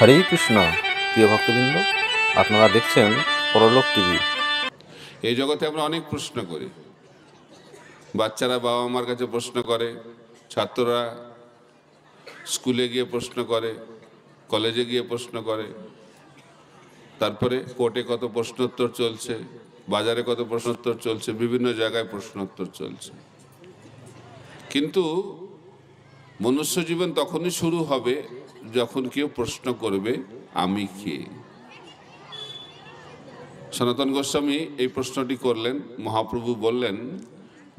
হরে কৃষ্ণ। প্রিয় ভক্তবৃন্দ, আপনারা দেখছেন পরলোক টিভি। এই জগতে আমরা অনেক প্রশ্ন করি। বাচ্চারা বাবা মার কাছে প্রশ্ন করে, ছাত্ররা স্কুলে গিয়ে প্রশ্ন করে, কলেজে গিয়ে প্রশ্ন করে, তারপরে কোর্টে কত প্রশ্নোত্তর চলছে, বাজারে কত প্রশ্নোত্তর চলছে, বিভিন্ন জায়গায় প্রশ্নোত্তর চলছে। কিন্তু মনুষ্য জীবন তখনই শুরু হবে যখন কেউ প্রশ্ন করবে, আমি কে? সনাতন গোস্বামী এই প্রশ্নটি করলেন। মহাপ্রভু বললেন,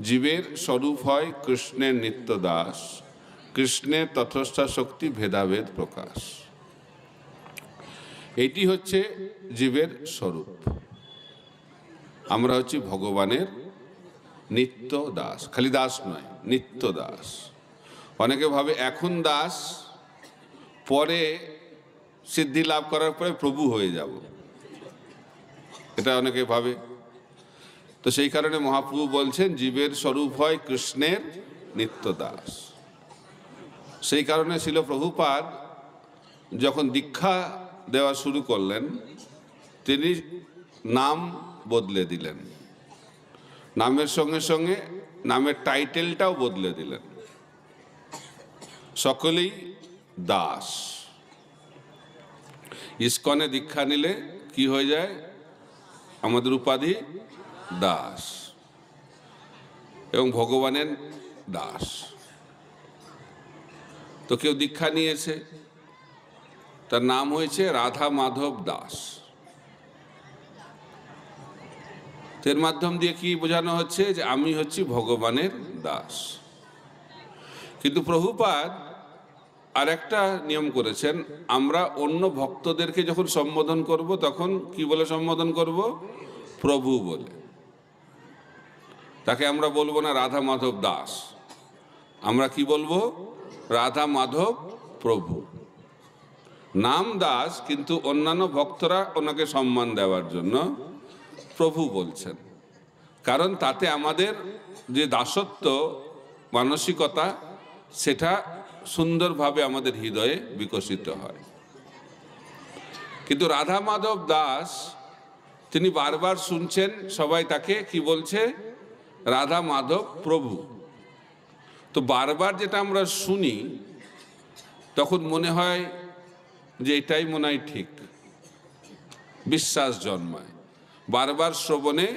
জীবের স্বরূপ হয় কৃষ্ণের নিত্য দাস, কৃষ্ণের তথস্থা শক্তি ভেদাভেদ প্রকাশ। এটি হচ্ছে জীবের স্বরূপ। আমরা হচ্ছি ভগবানের নিত্য দাস, খালি দাস নয়, নিত্য দাস। অনেকে ভাবে এখন দাস, পরে সিদ্ধি লাভ করার পরে প্রভু হয়ে যাব, এটা অনেকে ভাবে। তো সেই কারণে মহাপ্রভু বলছেন জীবের স্বরূপ হয় কৃষ্ণের নিত্য দাস। সেই কারণে ছিল প্রভুপাদ যখন দীক্ষা দেওয়া শুরু করলেন, তিনি নাম বদলে দিলেন, নামের সঙ্গে সঙ্গে নামের টাইটেলটাও বদলে দিলেন। সকলেই দাস। ইস্কনে দীক্ষা নিলে কি হয়ে যায়? আমাদের উপাধি দাস এবং ভগবানের দাস। তো কেউ দীক্ষা নিয়েছে, তার নাম হয়েছে রাধা মাধব দাস। এর মাধ্যম দিয়ে কি বোঝানো হচ্ছে? যে আমি হচ্ছি ভগবানের দাস। কিন্তু প্রভুপাদ আর একটা নিয়ম করেছেন, আমরা অন্য ভক্তদেরকে যখন সম্বোধন করব তখন কি বলে সম্বোধন করব? প্রভু বলে। তাকে আমরা বলবো না রাধা মাধব দাস, আমরা কি বলবো? রাধা মাধব প্রভু। নাম দাস, কিন্তু অন্যান্য ভক্তরা ওনাকে সম্মান দেওয়ার জন্য প্রভু বলছেন। কারণ তাতে আমাদের যে দাসত্ব মানসিকতা, সেটা সুন্দরভাবে আমাদের হৃদয়ে বিকশিত হয়। কিন্তু রাধা মাধব দাস তিনি বারবার শুনছেন সবাই তাকে কি বলছে? রাধা মাধব প্রভু। তো বারবার যেটা আমরা শুনি তখন মনে হয় যে এটাই মনে হয় ঠিক, বিশ্বাস জন্মায়। বারবার শ্রবণে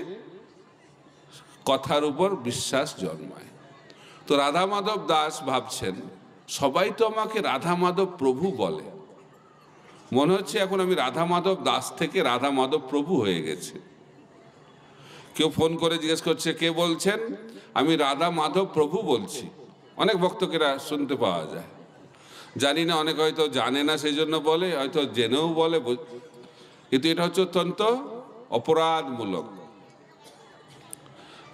কথার উপর বিশ্বাস জন্মায়। তো রাধা মাধব দাস ভাবছেন, সবাই তো আমাকে রাধা মাধব প্রভু বলে, মনে হচ্ছে এখন আমি রাধা মাধব দাস থেকে রাধা মাধব প্রভু হয়ে গেছে। কেউ ফোন করে জিজ্ঞেস করছে, কে বলছেন? আমি রাধা মাধব প্রভু বলছি। অনেক ভক্তকেরা শুনতে পাওয়া যায়। জানি না, অনেক হয়তো জানে না সেই জন্য বলে, হয়তো জেনেও বলে, কিন্তু এটা হচ্ছে অত্যন্ত অপরাধমূলক।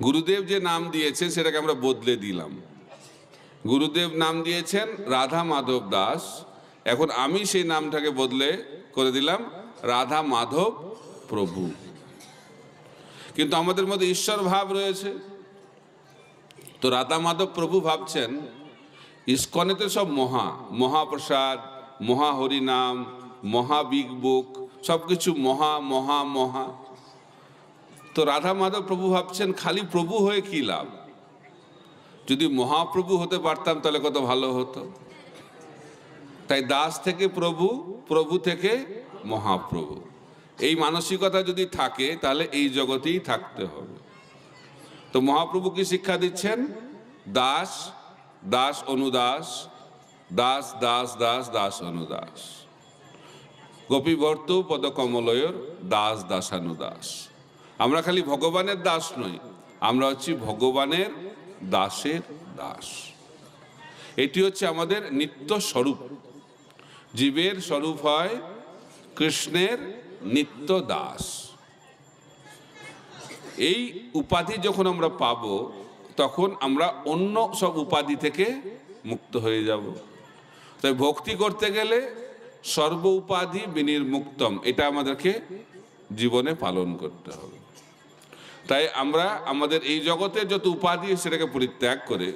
গুরুদেব যে নাম দিয়েছে সেটাকে আমরা বদলে দিলাম। গুরুদেব নাম দিয়েছেন রাধা মাধব দাস, এখন আমি সেই নামটাকে বদলে করে দিলাম রাধা মাধব প্রভু। কিন্তু আমাদের মধ্যে ঈশ্বর ভাব রয়েছে। তো রাধা মাধব প্রভু ভাবছেন, ইস্কনেতে সব মহাপ্রসাদ, মহাহরিনাম, মহা বিগ বুক, সবকিছু মহা মহা মহা। তো রাধা মাধব প্রভু ভাবছেন, খালি প্রভু হয়ে কি লাভ? যদি মহাপ্রভু হতে পারতাম তাহলে কত ভালো হতো। তাই দাস থেকে প্রভু, প্রভু থেকে মহাপ্রভু, এই মানসিকতা যদি থাকে তাহলে এই জগতেই থাকতে হবে। তো মহাপ্রভু কি শিক্ষা দিচ্ছেন? দাস দাস অনুদাস, দাস দাস দাস দাস অনুদাস, গোপীবর্ত পদকমলয়র দাস দাসানুদাস। আমরা খালি ভগবানের দাস নই, আমরা হচ্ছি ভগবানের দাসের দাস। এটি হচ্ছে আমাদের নিত্য স্বরূপ। জীবের স্বরূপ হয় কৃষ্ণের নিত্য দাস। এই উপাধি যখন আমরা পাব, তখন আমরা অন্য সব উপাধি থেকে মুক্ত হয়ে যাব। তাই ভক্তি করতে গেলে সর্ব উপাধি বিনির্মুক্তম, এটা আমাদেরকে জীবনে পালন করতে হবে। তাই আমরা আমাদের এই জগতের যত উপাধি সেটাকে পরিত্যাগ করে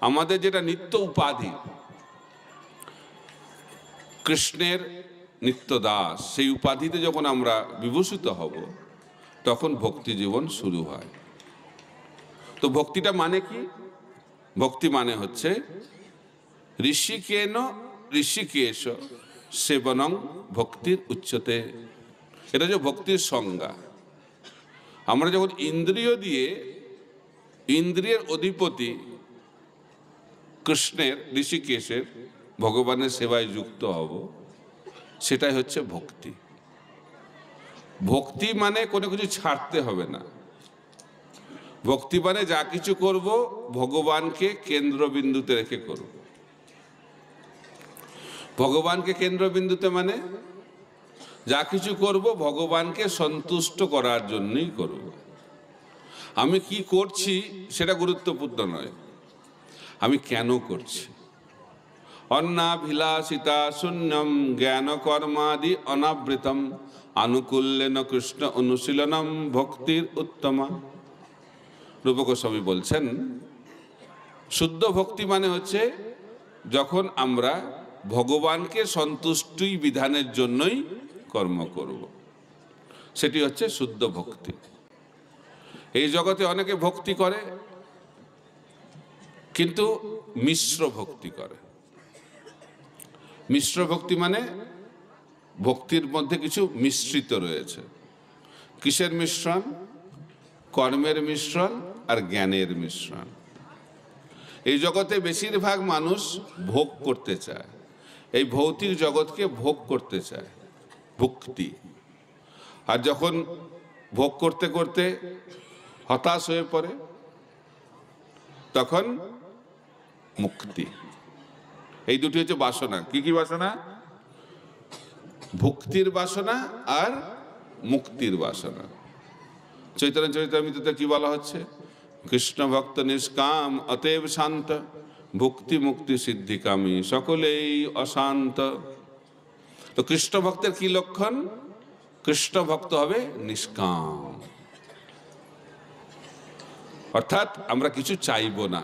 আমাদের যেটা নিত্য উপাধি, কৃষ্ণের নিত্যদাস, সেই উপাধিতে যখন আমরা বিভূষিত হব তখন ভক্তি জীবন শুরু হয়। তো ভক্তিটা মানে কি? ভক্তি মানে হচ্ছে ঋষিকেন ঋষিকেশ সেবনং ভক্তির উচ্চতে। এটা যে ভক্তির সংজ্ঞা। আমরা যখন ইন্দ্রিয় দিয়ে ইন্দ্রিয়ের অধিপতি কৃষ্ণের, ঋষিকেশের, ভগবানের সেবায় যুক্ত হব, সেটাই হচ্ছে ভক্তি। ভক্তি মানে কোনো কিছু ছাড়তে হবে না। ভক্তি মানে যা কিছু করব ভগবানকে কেন্দ্রবিন্দুতে রেখে করব। ভগবানকে কেন্দ্রবিন্দুতে মানে যা কিছু করব ভগবানকে সন্তুষ্ট করার জন্যই করব। আমি কি করছি সেটা গুরুত্বপূর্ণ নয়, আমি কেন করছি। অন্নাভিলাষিতা শূন্যম জ্ঞান কর্মাদি অনাবৃতম আনুকূল্যেন কৃষ্ণ অনুশীলনম ভক্তির উত্তমা। রূপক গোস্বামী বলছেন, শুদ্ধ ভক্তি মানে হচ্ছে যখন আমরা ভগবানকে সন্তুষ্টি বিধানের জন্যই কর্ম করব, সেটি হচ্ছে শুদ্ধ ভক্তি। এই জগতে অনেকে ভক্তি করে কিন্তু মিশ্র ভক্তি করে। মিশ্র ভক্তি মানে ভক্তির মধ্যে কিছু মিশ্রিত রয়েছে। কিসের মিশ্রণ? কর্মের মিশ্রণ আর জ্ঞানের মিশ্রণ। এই জগতে বেশিরভাগ মানুষ ভোগ করতে চায়, এই ভৌতিক জগৎকে ভোগ করতে চায়, ভক্তি। আর যখন ভোগ করতে করতে হতাশ হয়ে পড়ে তখন মুক্তি। এই দুটি হচ্ছে বাসনা। কি কি বাসনা? ভক্তির বাসনা আর মুক্তির বাসনা। চৈতন্য চরিতামৃততে কি বলা হচ্ছে? কৃষ্ণ ভক্ত নিষ্কাম অতএব শান্ত, ভক্তি মুক্তি সিদ্ধিকামী সকলেই অশান্ত। তো কৃষ্ণ ভক্তের কি লক্ষণ? কৃষ্ণ ভক্ত হবে নিষ্কাম, অর্থাৎ আমরা কিছু চাইব না,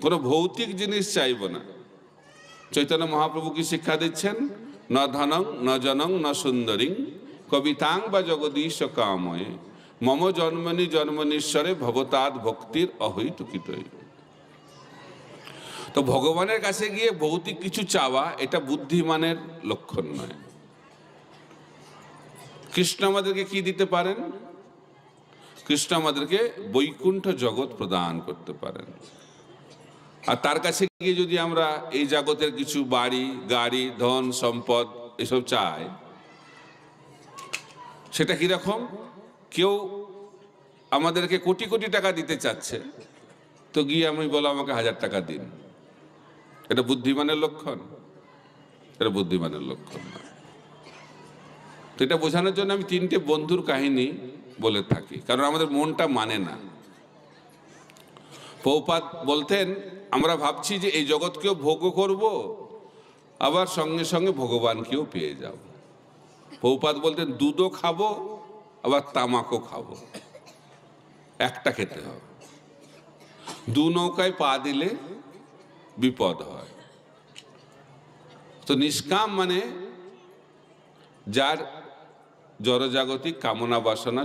কোনো ভৌতিক জিনিস চাইব না। চৈতন্য মহাপ্রভু কি শিক্ষা দিচ্ছেন? ন ধনং ন জনং ন সুন্দরীং কবিতাং বা জগদীশ কাময়ে মম জন্মনি জন্মনীশ্বরে ভবতাৎ ভক্তির অহৈতুকিতই। তো ভগবানের কাছে গিয়ে ভৌতিক কিছু চাওয়া এটা বুদ্ধিমানের লক্ষণ নয়। কৃষ্ণ আমাদেরকে কি দিতে পারেন? কৃষ্ণ আমাদেরকে বৈকুণ্ঠ জগৎ প্রদান করতে পারেন। আর তার কাছে গিয়ে যদি আমরা এই জগতের কিছু বাড়ি গাড়ি ধন সম্পদ এসব চাই, সেটা কিরকম? কেউ আমাদেরকে কোটি কোটি টাকা দিতে চাচ্ছে, তো গিয়ে আমি বলো আমাকে 1000 টাকা দিন। এটা বুদ্ধিমানের লক্ষণ? এটা বুদ্ধিমানের লক্ষণ না। তো এটা বোঝানোর জন্য আমি 3টে বন্ধুর কাহিনী বলে থাকি, কারণ আমাদের মনটা মানে না। প্রভুপাদ বলতেন, আমরা ভাবছি যে এই জগৎকেও ভোগও করব, আবার সঙ্গে সঙ্গে ভগবানকেও পেয়ে যাব। প্রভুপাদ বলতেন, দুধও খাবো আবার তামাকও খাবো, একটা খেতে হবে। দু নৌকায় পা দিলে বিপদ হয়। তো নিষ্কাম মানে যার জড়জাগতিক কামনা বাসনা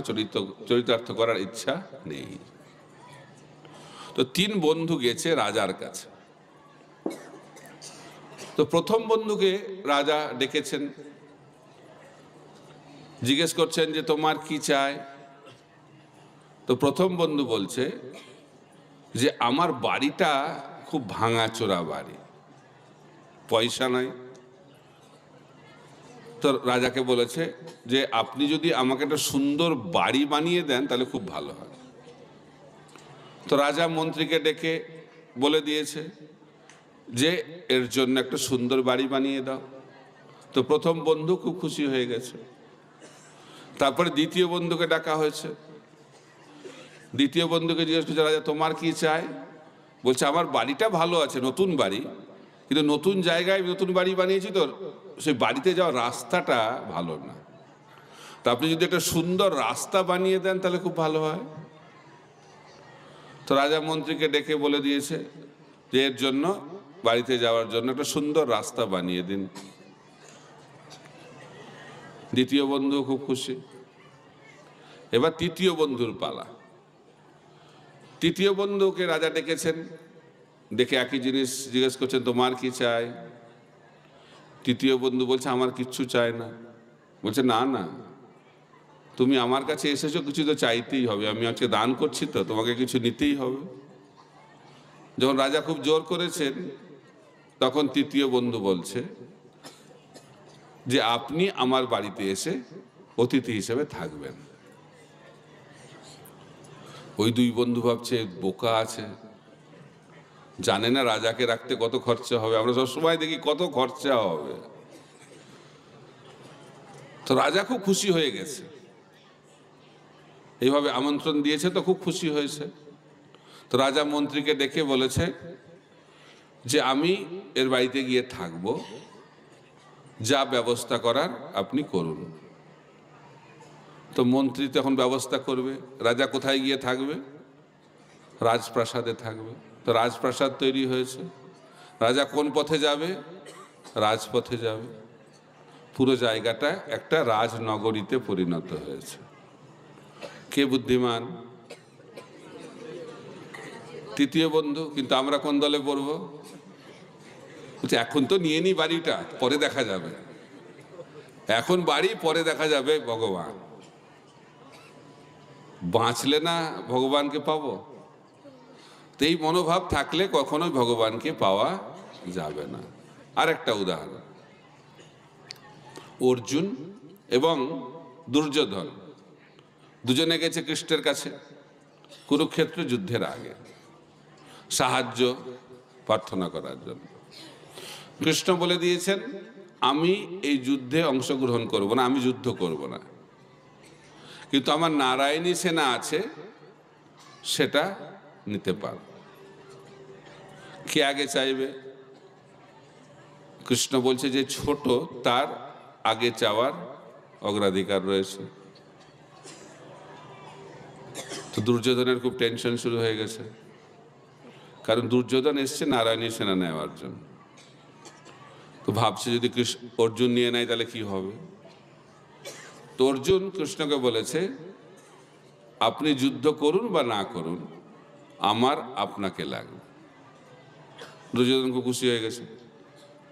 চরিতার্থ করার ইচ্ছা নেই। তো 3 বন্ধু গেছে রাজার কাছে। তো প্রথম বন্ধুকে রাজা ডেকেছেন, জিজ্ঞেস করছেন যে তোমার কি চাই? তো প্রথম বন্ধু বলছে যে আমার বাড়িটা খুব ভাঙাচোরা বাড়ি, পয়সা নাই। তো রাজাকে বলেছে যে আপনি যদি আমাকে একটা সুন্দর বাড়ি বানিয়ে দেন তাহলে খুব ভালো হয়। তো রাজা মন্ত্রীকে ডেকে বলে দিয়েছে যে এর জন্য একটা সুন্দর বাড়ি বানিয়ে দাও। তো প্রথম বন্ধু খুব খুশি হয়ে গেছে। তারপরে দ্বিতীয় বন্ধুকে ডাকা হয়েছে। দ্বিতীয় বন্ধুকে জিজ্ঞেস করছে, রাজা তোমার কি চাই? বলছে আমার বাড়িটা ভালো আছে, নতুন বাড়ি, কিন্তু নতুন জায়গায় নতুন বাড়ি বানিয়েছি, তো সেই বাড়িতে যাওয়ার রাস্তাটা ভালো না। তা আপনি যদি একটা সুন্দর রাস্তা বানিয়ে দেন তাহলে খুব ভালো হয়। তো রাজা মন্ত্রীকে ডেকে বলে দিয়েছে যে এর জন্য বাড়িতে যাওয়ার জন্য একটা সুন্দর রাস্তা বানিয়ে দিন। দ্বিতীয় বন্ধু খুব খুশি। এবার তৃতীয় বন্ধুর পালা। তৃতীয় বন্ধুকে রাজা ডেকেছেন, দেখে একই জিনিস জিজ্ঞেস করছেন, তোমার কি চাই? তৃতীয় বন্ধু বলছে, আমার কিচ্ছু চাই না। বলছে, না না, তুমি আমার কাছে এসেছো, কিছু তো চাইতেই হবে, আমি আজকে দান করছি তো, তোমাকে কিছু নিতেই হবে। যখন রাজা খুব জোর করেছেন, তখন তৃতীয় বন্ধু বলছে যে আপনি আমার বাড়িতে এসে অতিথি হিসেবে থাকবেন। ওই দুই বন্ধু ভাবছে বোকা আছে, জানে না রাজাকে রাখতে কত খরচা হবে। আমরা সবসময় দেখি কত খরচা হবে। তো রাজা খুব খুশি হয়ে গেছে, এইভাবে আমন্ত্রণ দিয়েছে তো খুব খুশি হয়েছে। তো রাজা মন্ত্রীকে ডেকে বলেছে যে আমি এর বাড়িতে গিয়ে থাকব, যা ব্যবস্থা করার আপনি করুন। তো মন্ত্রী তখন ব্যবস্থা করবে। রাজা কোথায় গিয়ে থাকবে? রাজপ্রাসাদে থাকবে। তো রাজপ্রাসাদ তৈরি হয়েছে। রাজা কোন পথে যাবে? রাজপথে যাবে। পুরো জায়গাটা একটা রাজনগরীতে পরিণত হয়েছে। কে বুদ্ধিমান? তৃতীয় বন্ধু। কিন্তু আমরা কোন দলে পড়বো? বলছে, এখন তো নিয়ে নি বাড়িটা, পরে দেখা যাবে। এখন বাড়ি, পরে দেখা যাবে ভগবান। বাঁচলে না ভগবানকে পাবো। তো এই মনোভাব থাকলে কখনোই ভগবানকে পাওয়া যাবে না। আর একটা উদাহরণ, অর্জুন এবং দুর্যোধন দুজনে গেছে কৃষ্ণের কাছে কুরুক্ষেত্র যুদ্ধের আগে সাহায্য প্রার্থনা করার জন্য। কৃষ্ণ বলে দিয়েছেন, আমি এই যুদ্ধে অংশগ্রহণ করব না, আমি যুদ্ধ করব না, কিন্তু আমার নারায়ণী সেনা আছে, সেটা নিতে পারব। কে আগে চাইবে? কৃষ্ণ বলছে যে ছোট, তার আগে চাওয়ার অগ্রাধিকার রয়েছে। তো দুর্যোধনের খুব টেনশন শুরু হয়ে গেছে, কারণ দুর্যোধন এসছে নারায়ণী সেনা নেওয়ার জন্য। তো ভাবছে যদি অর্জুন নিয়ে নেয় তাহলে কি হবে। তো অর্জুন কৃষ্ণকে বলেছে, আপনি যুদ্ধ করুন বা না করুন, আমার আপনাকে লাগবে। দুর্যোধন খুব খুশি হয়ে গেছে।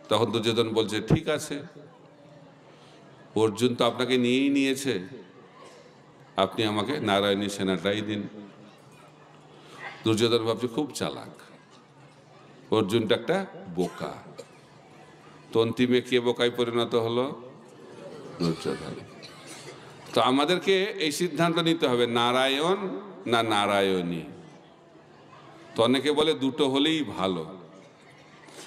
তখন দুর্যোধন বলছে, ঠিক আছে, অর্জুন তো আপনাকে নিয়েই নিয়েছে, আপনি আমাকে নারায়ণী সেনাটাই দিন। দুর্যোধন ভাবছে খুব চালাক, অর্জুনটা একটা বোকা। তো অন্তিমে কে বোকায় পরিণত হলো? দুর্যোধন। তো আমাদেরকে এই সিদ্ধান্ত নিতে হবে, নারায়ণ না নারায়ণী। তো অনেকে বলে দুটো হলেই ভালো,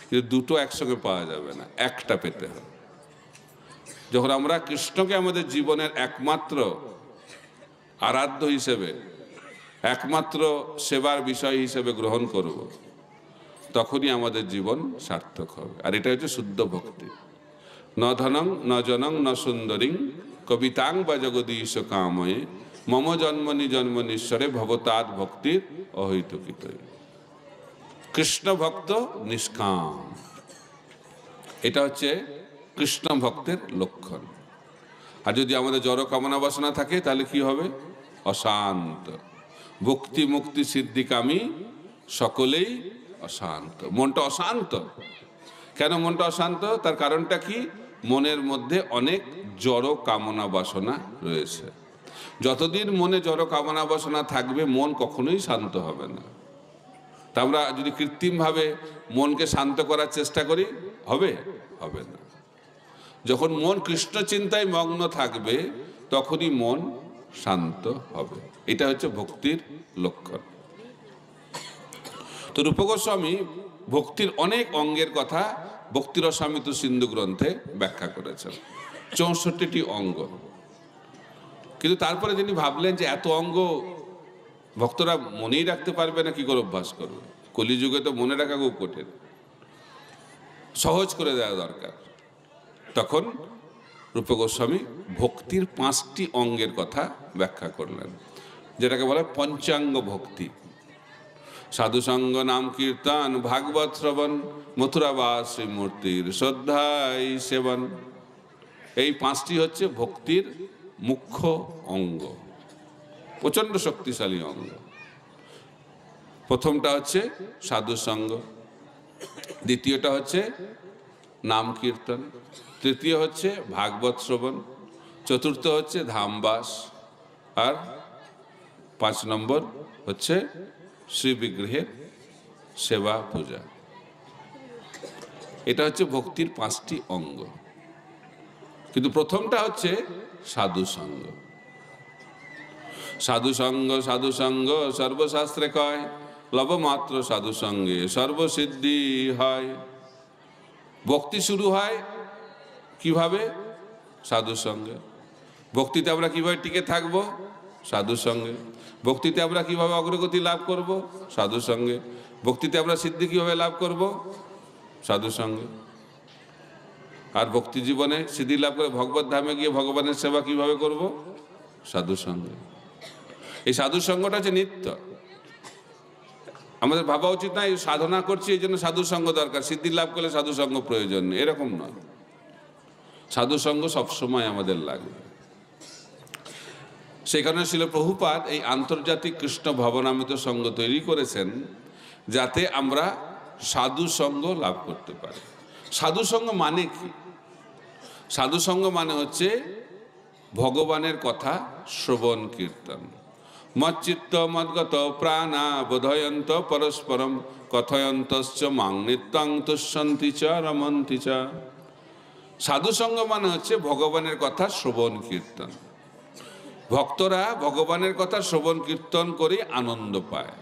কিন্তু দুটো একসঙ্গে পাওয়া যাবে না, একটা পেতে হবে। যখন আমরা কৃষ্ণকে আমাদের জীবনের একমাত্র আরাধ্য হিসেবে, একমাত্র সেবার বিষয় হিসেবে গ্রহণ করব, তখনই আমাদের জীবন সার্থক হবে। আর এটা হচ্ছে শুদ্ধ ভক্তি। ন ধনং ন জনং ন সুন্দরীং কবিতাং বা জগদীশ কাময়ে মম জন্মনি জন্মনীশ্বরে ভবতাৎ ভক্তির অহৈতুকিত। কৃষ্ণ ভক্ত নিষ্কাম, এটা হচ্ছে কৃষ্ণ ভক্তের লক্ষণ। আর যদি আমাদের জড় কামনা বাসনা থাকে তাহলে কি হবে? অশান্ত। ভক্তি মুক্তি সিদ্ধিকামী সকলেই অশান্ত। মনটা অশান্ত। কেন মনটা অশান্ত? তার কারণটা কি? মনের মধ্যে অনেক জড় কামনা বাসনা রয়েছে। যতদিন মনে জড় কামনা বাসনা থাকবে, মন কখনোই শান্ত হবে না। তা আমরা যদি কৃত্রিমভাবে মনকে শান্ত করার চেষ্টা করি, হবে? হবে না। যখন মন কৃষ্ণ চিন্তায় মগ্ন থাকবে, তখনই মন শান্ত হবে। এটা হচ্ছে ভক্তির লক্ষণ। তো রূপ গোস্বামী ভক্তির অনেক অঙ্গের কথা ভক্তিরসামৃত সিন্ধু গ্রন্থে ব্যাখ্যা করেছেন, 64টি অঙ্গ। কিন্তু তারপরে তিনি ভাবলেন যে এত অঙ্গ ভক্তরা মনেই রাখতে পারবে না, কি করে অভ্যাস করবে? কলিযুগে তো মনে রাখা খুব কঠিন, সহজ করে দেওয়া দরকার। তখন রূপ গোস্বামী ভক্তির 5টি অঙ্গের কথা ব্যাখ্যা করলেন, যেটাকে বলে পঞ্চাঙ্গ ভক্তি। সাধুসঙ্গ, নাম কীর্তন, ভাগবত শ্রবণ, মথুরাবাস শ্রীমূর্তির শ্রদ্ধাই সেবন। এই পাঁচটি হচ্ছে ভক্তির মুখ্য অঙ্গ, প্রচণ্ড শক্তিশালী অঙ্গ। প্রথমটা হচ্ছে সাধু সঙ্গ, দ্বিতীয়টা হচ্ছে নাম কীর্তন, তৃতীয় হচ্ছে ভাগবত শ্রবণ, চতুর্থ হচ্ছে ধামবাস, আর 5 নম্বর হচ্ছে শ্রী বিগ্রহের সেবা পূজা। এটা হচ্ছে ভক্তির 5টি অঙ্গ। কিন্তু প্রথমটা হচ্ছে সাধু সঙ্গ। সাধু সঙ্গ সাধু সঙ্গ সর্বশাস্ত্রে কয়, লবমাত্র সাধু সঙ্গে সর্বসিদ্ধি হয়। ভক্তি শুরু হয় কিভাবে? সাধু সঙ্গে। ভক্তিতে আমরা কিভাবে টিকে থাকব? সাধু সঙ্গে। ভক্তিতে আমরা কিভাবে অগ্রগতি লাভ করব? সাধু সঙ্গে। ভক্তিতে আমরা সিদ্ধি কিভাবে লাভ করব? সাধু সঙ্গে। আর ভক্তি জীবনে সিদ্ধি লাভ করে ভগবত ধামে গিয়ে ভগবানের সেবা কিভাবে করব? সাধু সঙ্গে। এই সাধু সঙ্গটা হচ্ছে নিত্য। আমাদের ভাবা উচিত না এই সাধনা করছি এই জন্য সাধু সঙ্গ দরকার, সিদ্ধি লাভ করলে সাধু সঙ্গ প্রয়োজন, এরকম নয়। সাধু সঙ্গ সবসময় আমাদের লাগবে। সেই কারণে শিল প্রভুপাদ এই আন্তর্জাতিক কৃষ্ণ ভবনামিত সঙ্গ তৈরি করেছেন যাতে আমরা সাধু সঙ্গ লাভ করতে পারি। সাধু সঙ্গ মানে কি? সাধু সঙ্গ মানে হচ্ছে ভগবানের কথা শ্রবণ কীর্তন। মচ্চিত্ত মদ্গত প্রাণা বোধয়ন্ত পরস্পরম কথয়ন্তশ্চ মাং নিত্যং তুষ্যন্তি চ রমন্তি চ। সাধু সঙ্গ মানে হচ্ছে ভগবানের কথা শ্রবণ কীর্তন। ভক্তরা ভগবানের কথা শ্রবণ কীর্তন করে আনন্দ পায়।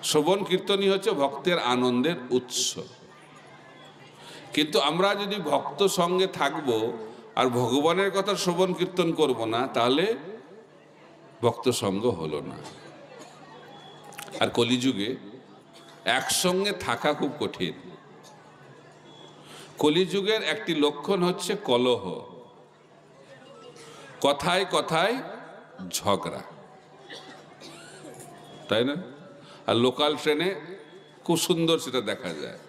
শ্রবণ কীর্তনই হচ্ছে ভক্তের আনন্দের উৎস। কিন্তু আমরা যদি ভক্ত সঙ্গে থাকব আর ভগবানের কথা শ্রবণ কীর্তন করব না, তাহলে ভক্ত সঙ্গ হলো না। আর কলিযুগে একসঙ্গে থাকা খুব কঠিন। কলিযুগের একটি লক্ষণ হচ্ছে কলহ, কথায় কথায় ঝগড়া, তাই না? আর লোকাল ট্রেনে খুব সুন্দর সেটা দেখা যায়।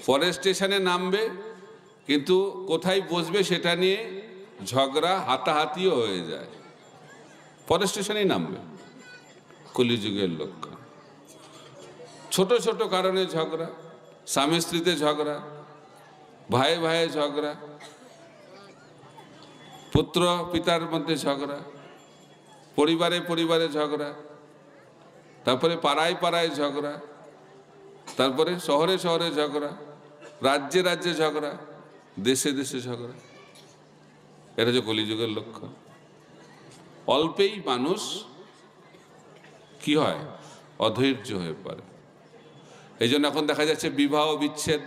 পরের স্টেশনে নামবে কিন্তু কোথায় বসবে সেটা নিয়ে ঝগড়া, হাতাহাতিও হয়ে যায়। পরের স্টেশনেই নামবে। কলিযুগের লক্ষণ। ছোট ছোট কারণে ঝগড়া, স্বামী স্ত্রীতে ঝগড়া, ভাই ভাইয়ে ঝগড়া, পুত্র পিতার মধ্যে ঝগড়া, পরিবারে পরিবারে ঝগড়া, তারপরে পাড়ায় পাড়ায় ঝগড়া, তারপরে শহরে শহরে ঝগড়া, রাজ্যে রাজ্যে ঝগড়া, দেশে দেশে ঝগড়া। এটা হচ্ছে কলিযুগের লক্ষণ। অল্পেই মানুষ কি হয়? অধৈর্য হয়ে পড়ে। এই জন্য এখন দেখা যাচ্ছে বিবাহ বিচ্ছেদ।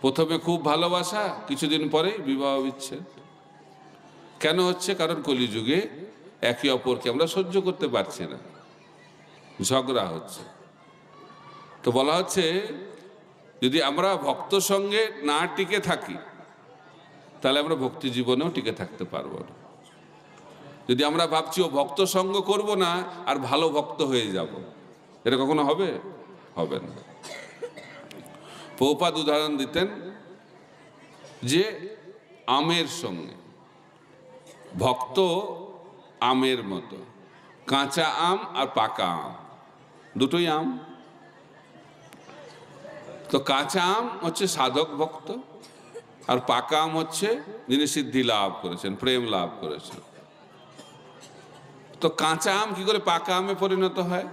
প্রথমে খুব ভালোবাসা, কিছুদিন পরে বিবাহ বিচ্ছেদ। কেন হচ্ছে? কারণ কলিযুগে একে অপরকে আমরা সহ্য করতে পারছি না, ঝগড়া হচ্ছে। তো বলা হচ্ছে যদি আমরা ভক্ত সঙ্গে না টিকে থাকি তাহলে আমরা ভক্তি জীবনেও টিকে থাকতে পারবো না। যদি আমরা ভাবছি ও ভক্ত সঙ্গ করব না আর ভালো ভক্ত হয়ে যাব, এটা কখনো হবে? হবে না। প্রভুপাদ উদাহরণ দিতেন যে আমের সঙ্গে। ভক্ত আমের মতো, কাঁচা আম আর পাকা আম দুটোই আম। তো কাঁচা আম হচ্ছে সাধক ভক্ত, আর পাকা আম হচ্ছে যিনি সিদ্ধি লাভ করেছেন, প্রেম লাভ করেছেন। তো কাঁচা আম কি করে পাকা আমে পরিণত হয়?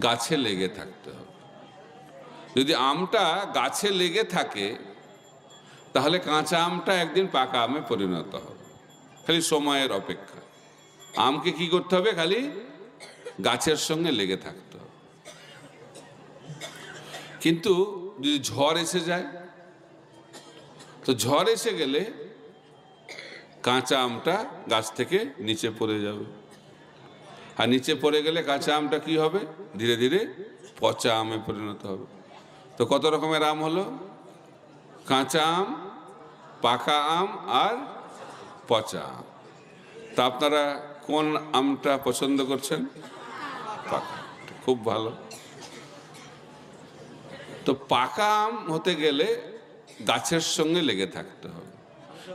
গাছে লেগে থাকতে হবে। যদি আমটা গাছে লেগে থাকে তাহলে কাঁচা আমটা একদিন পাকা আমে পরিণত হবে, খালি সময়ের অপেক্ষা। আমকে কি করতে হবে? খালি গাছের সঙ্গে লেগে থাকতে হবে। কিন্তু যদি ঝড় এসে যায়, তো ঝড় এসে গেলে কাঁচা আমটা গাছ থেকে নিচে পড়ে যাবে, আর নিচে পড়ে গেলে কাঁচা আমটা কি হবে? ধীরে ধীরে পচা আমে পরিণত হবে। তো কত রকমের আম হলো? কাঁচা আম, পাকা আম আর পচা আম। তা আপনারা কোন আমটা পছন্দ করছেন? পাকা। খুব ভালো। তো পাকা আম হতে গেলে গাছের সঙ্গে লেগে থাকতে হবে।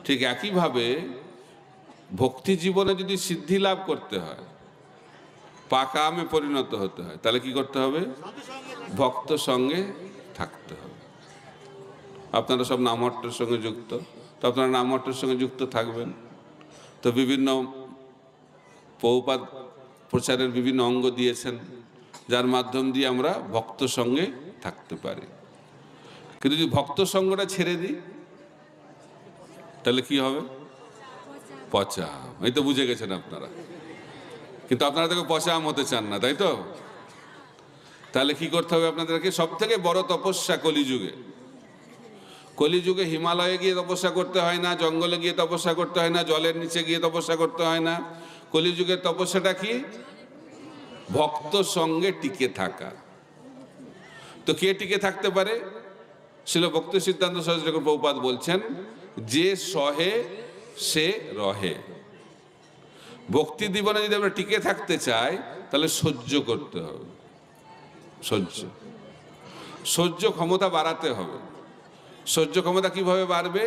ঠিক একইভাবে ভক্তি জীবনে যদি সিদ্ধি লাভ করতে হয়, পাকা আমে পরিণত হতে হয়, তাহলে কি করতে হবে? ভক্ত সঙ্গে থাকতে হবে। আপনারা সব নামহট্টের সঙ্গে যুক্ত, তো আপনারা নামহট্টের সঙ্গে যুক্ত থাকবেন। তো বিভিন্ন প্রভুপাদ প্রচারের বিভিন্ন অঙ্গ দিয়েছেন, যার মাধ্যম দিয়ে আমরা ভক্ত সঙ্গে থাকতে পারি। কিন্তু যদি ভক্ত সঙ্গটা ছেড়ে দিই, তাহলে কি হবে? পচা আম। এই তো বুঝে গেছেন আপনারা। কিন্তু আপনারা তো পচা আম হতে চান না, তাই তো? তাহলে কি করতে হবে আপনাদেরকে? সব থেকে বড় তপস্যা কলিযুগে, কলিযুগে হিমালয়ে গিয়ে তপস্যা করতে হয় না, জঙ্গলে গিয়ে তপস্যা করতে হয় না, জলের নিচে গিয়ে তপস্যা করতে হয় না। কলিযুগের তপস্যাটা কি? ভক্ত সঙ্গে টিকে থাকা। তো কে টিকে থাকতে পারে? শিল ভক্তি সিদ্ধান্ত সরস্বতী ঠাকুর প্রভুপাদ বলছেন, যে সহে সে রহে। ভক্তি জীবনে যদি আমরা টিকে থাকতে চাই, তাহলে সহ্য করতে হবে। সহ্য ক্ষমতা বাড়াতে হবে। সহ্য ক্ষমতা কিভাবে বাড়বে?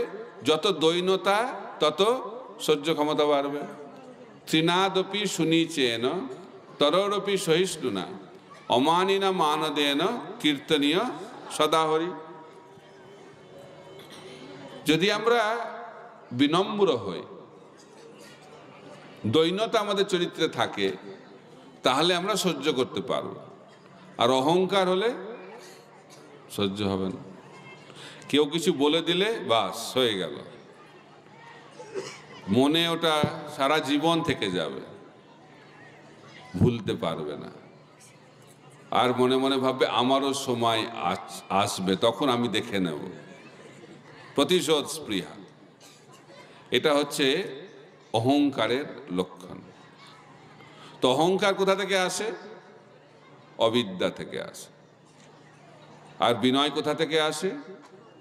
যত দৈন্যতা তত সহ্য ক্ষমতা বাড়বে। তৃণাদপি শুনিচেন তরোরপি সহিষ্ণুনা অমানিনা মানদেন কীর্তনীয় সদাহরি। যদি আমরা বিনম্র হই, দৈন্যতা আমাদের চরিত্রে থাকে, তাহলে আমরা সহ্য করতে পারব। আর অহংকার হলে সহ্য হবে না। কেউ কিছু বলে দিলে বাস হয়ে গেল, মনে ওটা সারা জীবন থেকে যাবে, ভুলতে পারবে না। আর মনে মনে ভাববে আমারও সময় আসবে, তখন আমি দেখে নেব। প্রতিশোধ স্পৃহা, এটা হচ্ছে অহংকারের লক্ষণ। তো অহংকার কোথা থেকে আসে? অবিদ্যা থেকে আসে। আর বিনয় কোথা থেকে আসে?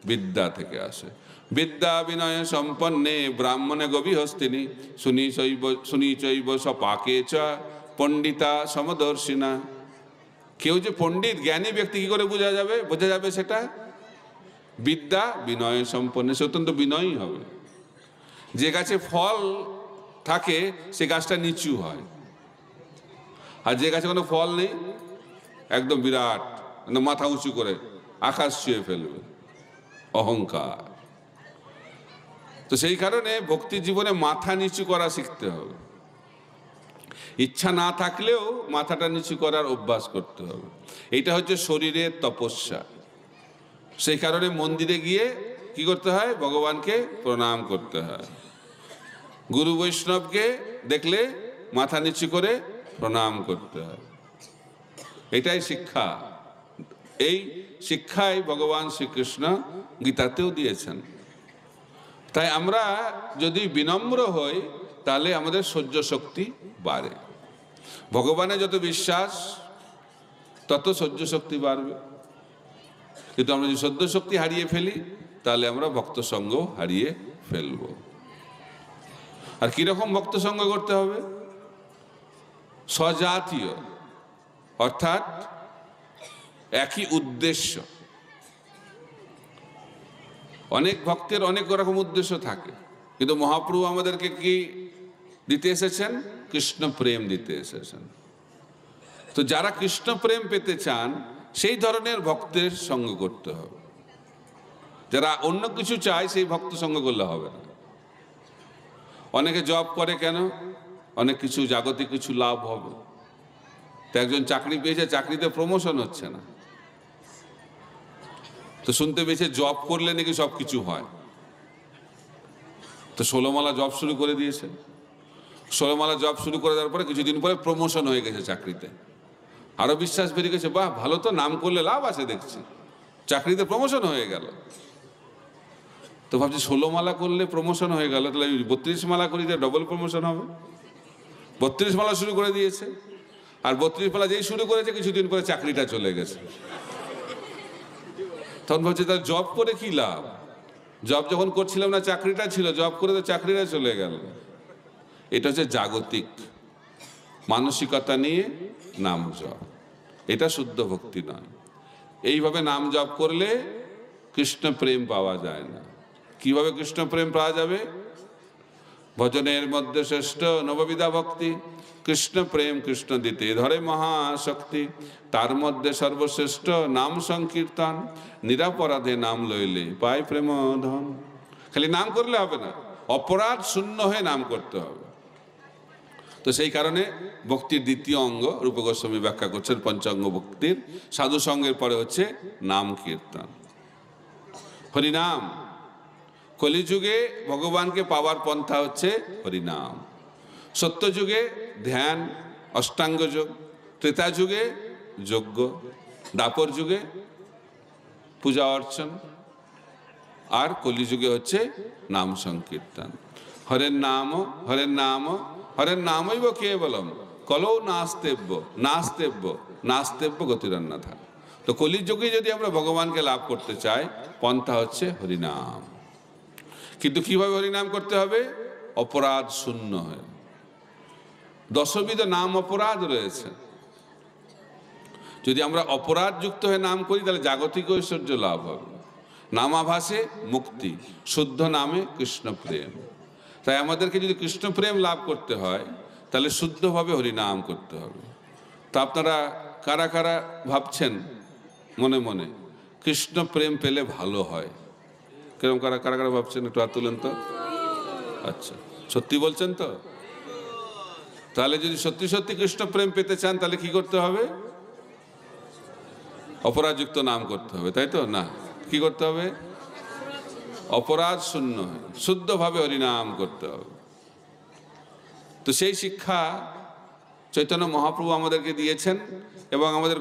বিদ্যা থেকে আসে। বিদ্যা বিনয় সম্পন্নে ব্রাহ্মণে গভীহস্তিনী শুনি চৈব সপাকে চ পণ্ডিতা সমদর্শিনা। কেউ যে পণ্ডিত জ্ঞানী ব্যক্তি কি করে বোঝা যাবে সেটা? বিদ্যা বিনয় সম্পন্ন, সে অত্যন্ত বিনয়ী হবে। যে গাছে ফল থাকে সে গাছটা নিচু হয়, আর যে গাছে কোনো ফল নেই একদম বিরাট, মাথা উঁচু করে আকাশ ছুঁয়ে ফেলবে। অহংকার। তো সেই কারণে ভক্তি জীবনে মাথা নিচু করা শিখতে হবে। ইচ্ছা না থাকলেও মাথাটা নিচু করার অভ্যাস করতে হবে। এটা হচ্ছে শরীরের তপস্যা। সেই কারণে মন্দিরে গিয়ে কি করতে হয়? ভগবানকে প্রণাম করতে হয়। গুরু বৈষ্ণবকে দেখলে মাথা নিচু করে প্রণাম করতে হয়। এটাই শিক্ষা। এই শিক্ষাই ভগবান শ্রীকৃষ্ণ গীতাতেও দিয়েছেন। তাই আমরা যদি বিনম্র হই, তাহলে আমাদের সহ্য শক্তি বাড়ে। ভগবানের যত বিশ্বাস তত সহ্য শক্তি বাড়বে। কিন্তু আমরা যদি সহ্য শক্তি হারিয়ে ফেলি, তাহলে আমরা ভক্ত সঙ্গ হারিয়ে ফেলব। আর কিরকম ভক্ত সঙ্গ করতে হবে? স্বজাতীয়, অর্থাৎ একই উদ্দেশ্য। অনেক ভক্তের অনেক রকম উদ্দেশ্য থাকে, কিন্তু মহাপ্রভু আমাদেরকে কি দিতে এসেছেন? কৃষ্ণ প্রেম দিতে এসেছেন। তো যারা কৃষ্ণ প্রেম পেতে চান, সেই ধরনের ভক্তের সঙ্গ করতে হবে। যারা অন্য কিছু চায়, সেই ভক্ত সঙ্গ করলে হবে না। অনেকে জব করে কেন? অনেক কিছু জাগতিক কিছু লাভ হবে। তো একজন চাকরি পেয়েছে, চাকরিতে প্রমোশন হচ্ছে না, তো শুনতে পেয়েছে জব করলে নাকি সব কিছু হয়। তো 16 মালা জব শুরু করে দিয়েছে। 16 মালা জব শুরু করে দেওয়ার পরে কিছুদিন পরে প্রমোশন হয়ে গেছে চাকরিতে। আরো বিশ্বাস বেরিয়ে গেছে, বাহ ভালো তো, নাম করলে লাভ আছে, দেখছি চাকরিতে প্রমোশন হয়ে গেল। তো ভাবছি 16 মালা করলে প্রমোশন হয়ে গেল, তাহলে 32 মালা করি, ডবল প্রমোশন হবে। 32 মালা শুরু করে দিয়েছে, আর 32 মালা যেই শুরু করেছে কিছুদিন পরে চাকরিটা চলে গেছে। তখন ভাবছি তার জব করে কি লাভ? জব যখন করছিলাম না চাকরিটা ছিল, জব করে তো চাকরিটা চলে গেল। এটা হচ্ছে জাগতিক মানসিকতা নিয়ে নাম জপ। এটা শুদ্ধ ভক্তি নয়। এইভাবে নাম জপ করলে কৃষ্ণ প্রেম পাওয়া যায় না। কিভাবে কৃষ্ণ প্রেম পাওয়া যাবে? ভজনের মধ্যে শ্রেষ্ঠ নববিধা ভক্তি, কৃষ্ণ প্রেম কৃষ্ণ দিতে ধরে মহাশক্তি, তার মধ্যে সর্বশ্রেষ্ঠ নাম সংকীর্তন, নিরাপরাধে নাম লইলে পায় প্রেম ধন। খালি নাম করলে হবে না, অপরাধ শূন্য হয়ে নাম করতে হবে। তো সেই কারণে ভক্তির দ্বিতীয় অঙ্গ রূপ গোস্বামী ব্যাখ্যা করছেন পঞ্চাঙ্গ ভক্তির, সাধু সঙ্গের পরে হচ্ছে নাম কীর্তন, হরিনাম। কলিযুগে ভগবানকে পাওয়ার পন্থা হচ্ছে হরিনাম, সত্যযুগে ধ্যান অষ্টাঙ্গ যোগ, ত্রেতা যুগে যজ্ঞ, দাপর যুগে পূজা অর্চন, আর কলিযুগে হচ্ছে নাম সংকীর্তন। হরের নাম হরের নাম হরের নামৈব কেবলম কলৌ নাস্তেব্য নাস্তেব্য নাস্তেব্য গতিরন্নাথা। তো কলিযুগে যদি আমরা ভগবানকে লাভ করতে চাই, পন্থা হচ্ছে হরিনাম। কিন্তু কিভাবে হরিনাম করতে হবে? অপরাধ শূন্য হয়ে। দশবিধ নাম অপরাধ রয়েছে। যদি আমরা অপরাধ যুক্ত হয়ে নাম করি তাহলে জাগতিক ঐশ্বর্য লাভ হবে, নামাভাসে মুক্তি, শুদ্ধ নামে কৃষ্ণ প্রেম। তাই আমাদেরকে যদি কৃষ্ণ প্রেম লাভ করতে হয় তাহলে শুদ্ধভাবে হরিনাম করতে হবে। তা আপনারা কারা কারা ভাবছেন মনে মনে কৃষ্ণ প্রেম পেলে ভালো হয়? কিরকম কারা কারা কারা ভাবছেন? একটু হাত তুলেন তো। আচ্ছা, সত্যি বলছেন তো? তাহলে যদি সত্যি সত্যি কৃষ্ণ প্রেম পেতে চান তাহলে কি করতে হবে? অপরাধযুক্ত নাম করতে হবে, তাই তো? না, কি করতে হবে? অপরাধ শূন্য শুদ্ধভাবে হরিনাম করতে হবে। তো সেই শিক্ষা চৈতন্য মহাপ্রভু আমাদেরকে দিয়েছেন এবং আমাদের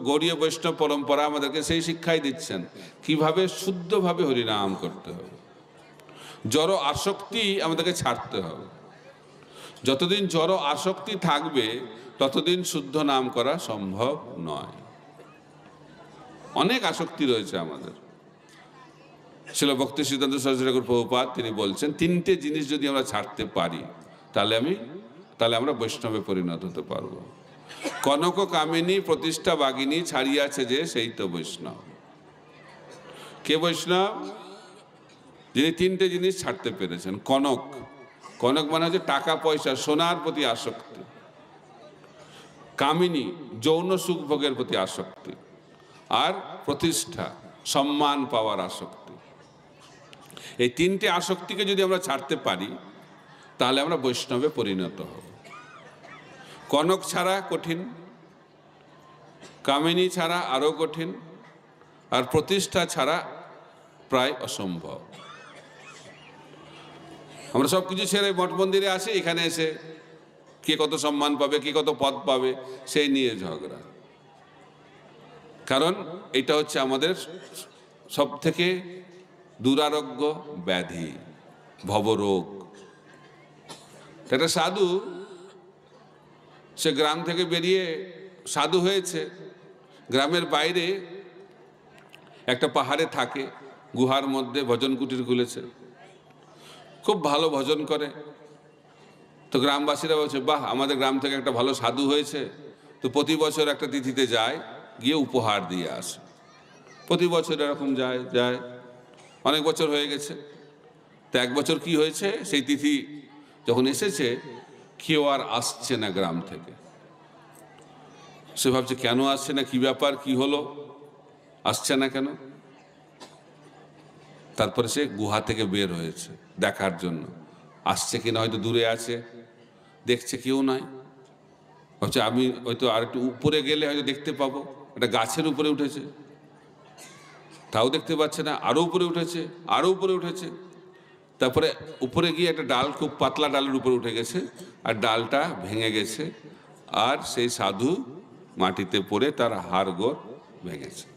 গৌড়ীয় বৈষ্ণব পরম্পরা আমাদেরকে সেই শিক্ষাই দিচ্ছেন কিভাবে শুদ্ধভাবে হরিনাম করতে হবে। জড় আসক্তি আমাদেরকে ছাড়তে হবে। যতদিন জড় আসক্তি থাকবে ততদিন শুদ্ধ নাম করা সম্ভব নয়। অনেক আসক্তি রয়েছে আমাদের। ছিল ভক্তি সিদ্ধান্ত সরস্বতী ঠাকুর প্রভুপাদ তিনি বলছেন, তিনটে জিনিস যদি আমরা ছাড়তে পারি তাহলে আমরা বৈষ্ণবে পরিণত হতে পারবো। কনক কামিনী প্রতিষ্ঠা বাগিনী ছাড়িয়াছে যে সেই তো বৈষ্ণব। কে বৈষ্ণব? যিনি তিনটে জিনিস ছাড়তে পেরেছেন। কনক, কনক মানে হচ্ছে টাকা পয়সা সোনার প্রতি আসক্তি। কামিনী যৌন সুখ ভোগের প্রতি আসক্তি। আর প্রতিষ্ঠা সম্মান পাওয়ার আসক্তি। এই তিনটে আসক্তিকে যদি আমরা ছাড়তে পারি তাহলে আমরা বৈষ্ণবে পরিণত হব। কনক ছাড়া কঠিন, কামিনী ছাড়া আরো কঠিন, আর প্রতিষ্ঠা ছাড়া প্রায় অসম্ভব। আমরা সব কিছু ছেড়ে মঠ মন্দিরে আসি, এখানে এসে কে কত সম্মান পাবে, কে কত পদ পাবে সেই নিয়ে ঝগড়া। কারণ এটা হচ্ছে আমাদের সব থেকে দুরারোগ্য ব্যাধি, ভবরোগ। একটা সাধু, সে গ্রাম থেকে বেরিয়ে সাধু হয়েছে, গ্রামের বাইরে একটা পাহাড়ে থাকে, গুহার মধ্যে ভজন কুটির খুলেছে, খুব ভালো ভজন করে। তো গ্রামবাসীরা বলছে, বাহ, আমাদের গ্রাম থেকে একটা ভালো সাধু হয়েছে, তো প্রতি বছর একটা তিথিতে যায়, গিয়ে উপহার দিয়ে আসে। প্রতি বছর এরকম যায় যায় অনেক বছর হয়ে গেছে। তো এক বছর কি হয়েছে, সেই তিথি যখন এসেছে কেউ আর আসছে না গ্রাম থেকে। সে ভাবছে কেন আসছে না, কি ব্যাপার, কি হলো, আসছে না কেন। তারপরে সে গুহা থেকে বের হয়েছে দেখার জন্য, আসছে কিনা, হয়তো দূরে আছে, দেখছে কেউ নাই। ভাবছে আমি হয়তো আর একটু উপরে গেলে হয়তো দেখতে পাবো। একটা গাছের উপরে উঠেছে, তাও দেখতে পাচ্ছে না, আরো উপরে উঠেছে, আরো উপরে উঠেছে। তারপরে উপরে গিয়ে একটা ডাল, খুব পাতলা ডালের উপরে উঠে গেছে, আর ডালটা ভেঙে গেছে, আর সেই সাধু মাটিতে পড়ে তার হাড়গোড় ভেঙেছে।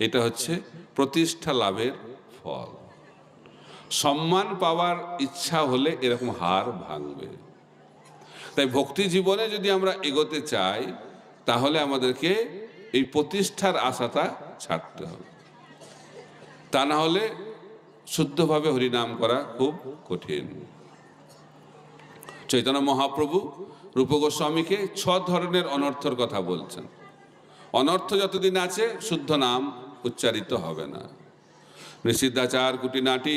এটা হচ্ছে প্রতিষ্ঠা লাভের ফল। সম্মান পাওয়ার ইচ্ছা হলে এরকম হাড় ভাঙবে। তাই ভক্তি জীবনে যদি আমরা এগোতে চাই তাহলে আমাদেরকে এই প্রতিষ্ঠার আশাটা ছাড়তে হবে। তা না হলে শুদ্ধভাবে হরিনাম করা খুব কঠিন। চৈতন্য মহাপ্রভু রূপ গোস্বামীকে 6 ধরনের অনর্থর কথা বলছেন। অনর্থ যতদিন আছে শুদ্ধ নাম উচ্চারিত হবে না। নিষিদ্ধাচার কুটিনাটি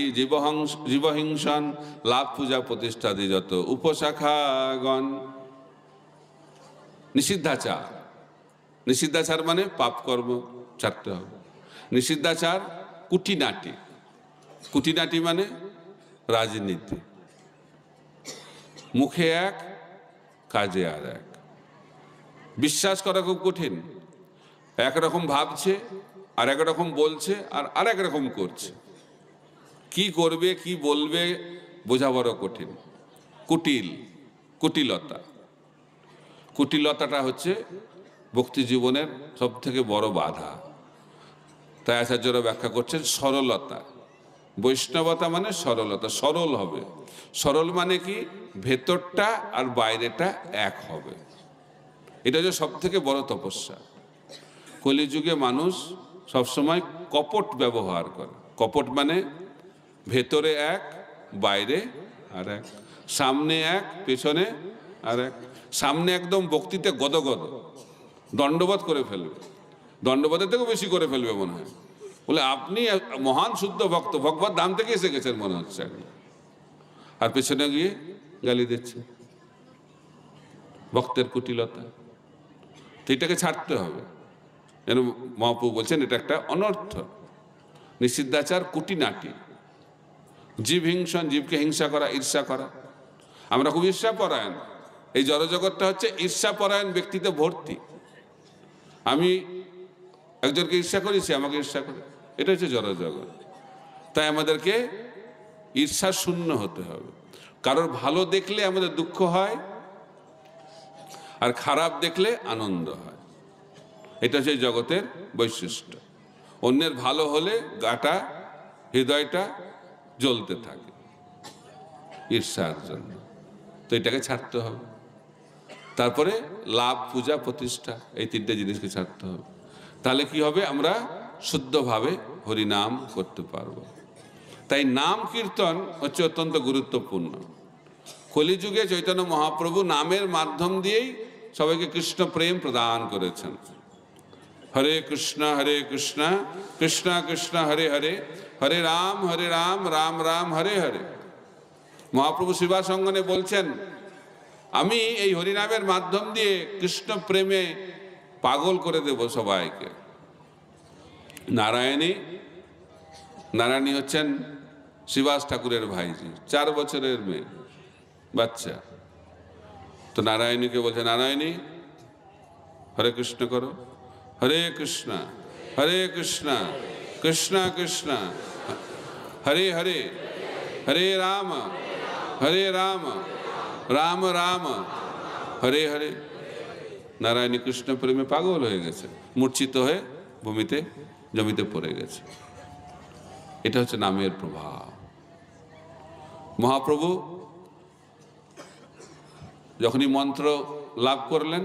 জীবহিংসন লাভ পূজা প্রতিষ্ঠাদি যত উপশাখাগণ। নিষিদ্ধাচার, নিষিদ্ধাচার মানে পাপ কর্ম ছাড়তে হবে। নিষিদ্ধাচার কুটিনাটি, কুটিনাটি মানে রাজনীতি, মুখে এক কাজে আর এক। বিশ্বাস করা খুব কঠিন, একরকম ভাবছে আর একরকম বলছে আর আরেক রকম করছে, কি করবে কি বলবে বোঝা বড় কঠিন। কুটিল, কুটিলতা, কুটিলতাটা হচ্ছে ভক্তি জীবনের সব থেকে বড় বাধা। তাই আচার্যরা ব্যাখ্যা করছেন সরলতা। বৈষ্ণবতা মানে সরলতা, সরল হবে। সরল মানে কি, ভেতরটা আর বাইরেটা এক হবে। এটা হচ্ছে সব থেকে বড় তপস্যা। কলিযুগে মানুষ সবসময় কপট ব্যবহার করে। কপট মানে ভেতরে এক বাইরে আর এক, সামনে এক পেছনে আর এক। সামনে একদম ভক্তিতে গদগদ, দণ্ডবোধ করে ফেলবে, দণ্ডবোধের থেকেও বেশি করে ফেলবে মনে হয়, বলে আপনি মহান শুদ্ধ ভক্ত, ভগবত ধাম থেকে এসে গেছেন মনে হচ্ছে। আর পেছনে গিয়ে গালি দিচ্ছে, ভক্তের কুটিলতা। তো এটাকে ছাড়তে হবে। যেন মহাপ্রভু বলছেন এটা একটা অনর্থ। নিষিদ্ধাচার কুটিনাটি, জীব হিংসন, জীবকে হিংসা করা, ঈর্ষা করা। আমরা খুব ঈর্ষা পরায়ণ, এই জড়জগৎটা হচ্ছে ঈর্ষা পরায়ণ ব্যক্তিতে ভর্তি। আমি একজনকে ঈর্ষা করি, সে আমাকে ঈর্ষা করে, এটা হচ্ছে জড়জগৎ। তাই আমাদেরকে ঈর্ষা শূন্য হতে হবে। কারোর ভালো দেখলে আমাদের দুঃখ হয়, আর খারাপ দেখলে আনন্দ হয়। এটা হচ্ছে জগতের বৈশিষ্ট্য। অন্যের ভালো হলে গাটা, হৃদয়টা জ্বলতে থাকে ঈর্ষার জন্য। তো এটাকে ছাড়তে হবে। তারপরে লাভ পূজা প্রতিষ্ঠা, এই তিনটে জিনিসকে ছাড়তে হবে। তাহলে কি হবে, আমরা শুদ্ধভাবে হরিনাম করতে পারবো। তাই নাম কীর্তন হচ্ছে অত্যন্ত গুরুত্বপূর্ণ। কলিযুগে চৈতন্য মহাপ্রভু নামের মাধ্যম দিয়েই সবাইকে কৃষ্ণ প্রেম প্রদান করেছেন। হরে কৃষ্ণ কৃষ্ণ কৃষ্ণ হরে হরে, হরে রাম রাম রাম হরে হরে। মহাপ্রভু শিবাসঙ্গনে বলছেন, আমি এই হরিনামের মাধ্যম দিয়ে কৃষ্ণ প্রেমে পাগল করে দেব সবাইকে। নারায়ণী হচ্ছেন শিবাস ঠাকুরের ভাইজি, 4 বছরের মেয়ে বাচ্চা। তো নারায়ণীকে বলছে, নারায়ণী হরে কৃষ্ণ করো, হরে কৃষ্ণ কৃষ্ণ কৃষ্ণ হরে হরে, হরে রাম রাম রাম হরে হরে। নারায়ণী কৃষ্ণ প্রেমে পাগল হয়ে গেছে, মূর্ছিত হয়ে জমিতে পড়ে গেছে। এটা হচ্ছে নামের প্রভাব। মহাপ্রভু যখনই মন্ত্র লাভ করলেন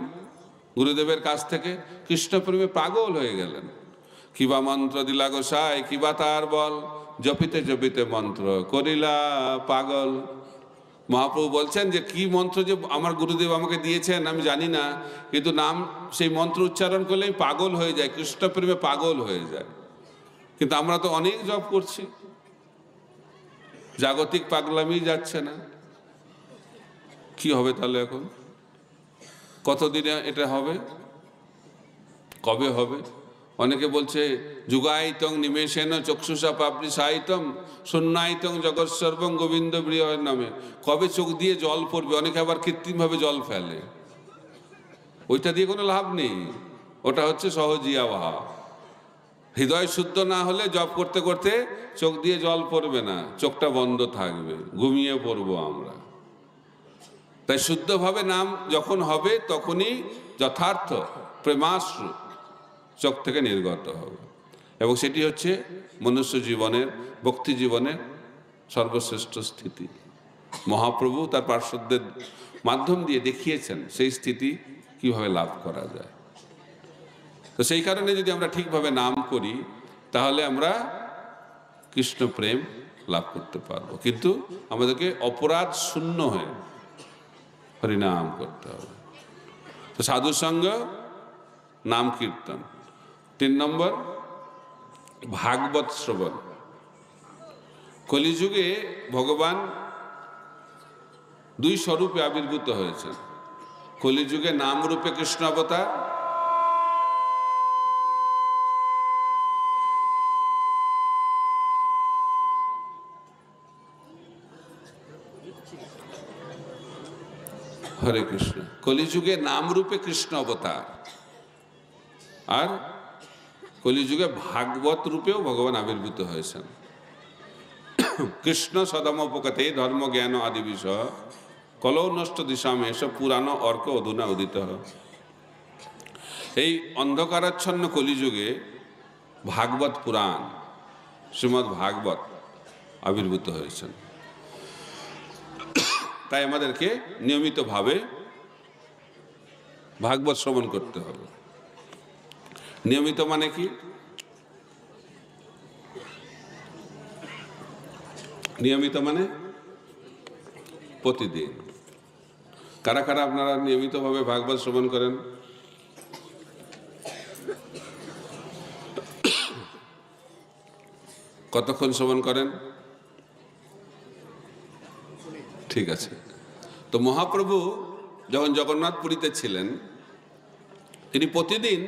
গুরুদেবের কাছ থেকে, কৃষ্ণ প্রেমে পাগল হয়ে গেলেন। কিবা মন্ত্র দিলা গোসাই, কিবা তার বল, জপিতে জপিতে মন্ত্র করিলা পাগল। মহাপ্রভু বলছেন যে কি মন্ত্র যে আমার গুরুদেব আমাকে দিয়েছেন আমি জানি না, কিন্তু নাম সেই মন্ত্র উচ্চারণ করলে আমি পাগল হয়ে যায়, কৃষ্ণ প্রেমে পাগল হয়ে যায়। কিন্তু আমরা তো অনেক জপ করছি, জাগতিক পাগলামি যাচ্ছে না। কি হবে তাহলে এখন? কতদিনে এটা হবে? কবে হবে? অনেকে বলছে যুগায়িতং নিমেষেন চক্ষুষা পাপড়ি সাহিতম শূন্যায়িতং জগৎ সর্বং গোবিন্দ প্রিয় নামে। কবে চোখ দিয়ে জল পড়বে? অনেকে আবার কৃত্রিমভাবে জল ফেলে, ওইটা দিয়ে কোনো লাভ নেই। ওটা হচ্ছে সহজিয়া ভাব। হৃদয় শুদ্ধ না হলে জপ করতে করতে চোখ দিয়ে জল পড়বে না, চোখটা বন্ধ থাকবে, ঘুমিয়ে পড়বো আমরা। তাই শুদ্ধভাবে নাম যখন হবে তখনই যথার্থ প্রেমাশ্রু চোখ থেকে নির্গত হবে, এবং সেটি হচ্ছে মনুষ্য জীবনের, ভক্তি জীবনের সর্বশ্রেষ্ঠ স্থিতি। মহাপ্রভু তার পার্শ্বদের মাধ্যম দিয়ে দেখিয়েছেন সেই স্থিতি কিভাবে লাভ করা যায়। তো সেই কারণে যদি আমরা ঠিকভাবে নাম করি তাহলে আমরা কৃষ্ণ প্রেম লাভ করতে পারবো। কিন্তু আমাদেরকে অপরাধ শূন্য হয়ে হরিনাম করতে হবে। তো সাধুর সঙ্গ নাম কীর্তন। 3 নম্বর ভাগবত শ্রবণ। কলিযুগে ভগবান 2 স্বরূপে আবির্ভূত হয়েছেন। কলিযুগে নাম রূপে কৃষ্ণ অবতার, হরে কৃষ্ণ, কলিযুগে নাম রূপে কৃষ্ণ অবতার, আর কলিযুগে ভাগবত রূপেও ভগবান আবির্ভূত হয়েছেন। কৃষ্ণ সদমোপকতে ধর্ম জ্ঞান আদি বিষয় কলৌ নষ্ট দিশাম এসব পুরানো অর্ক অধুনা উদিত। এই অন্ধকারাচ্ছন্ন কলিযুগে ভাগবত পুরাণ, শ্রীমদ্ ভাগবত আবির্ভূত হয়েছেন। তাই আমাদেরকে নিয়মিতভাবে ভাগবত শ্রবণ করতে হবে। নিয়মিত মানে কি? নিয়মিত মানে প্রতিদিন। কারা কারা আপনারা নিয়মিতভাবে ভাগবত শ্রবণ করেন? কতক্ষণ শ্রবণ করেন? ঠিক আছে। তো মহাপ্রভু যখন জগন্নাথপুরীতে ছিলেন, তিনি প্রতিদিন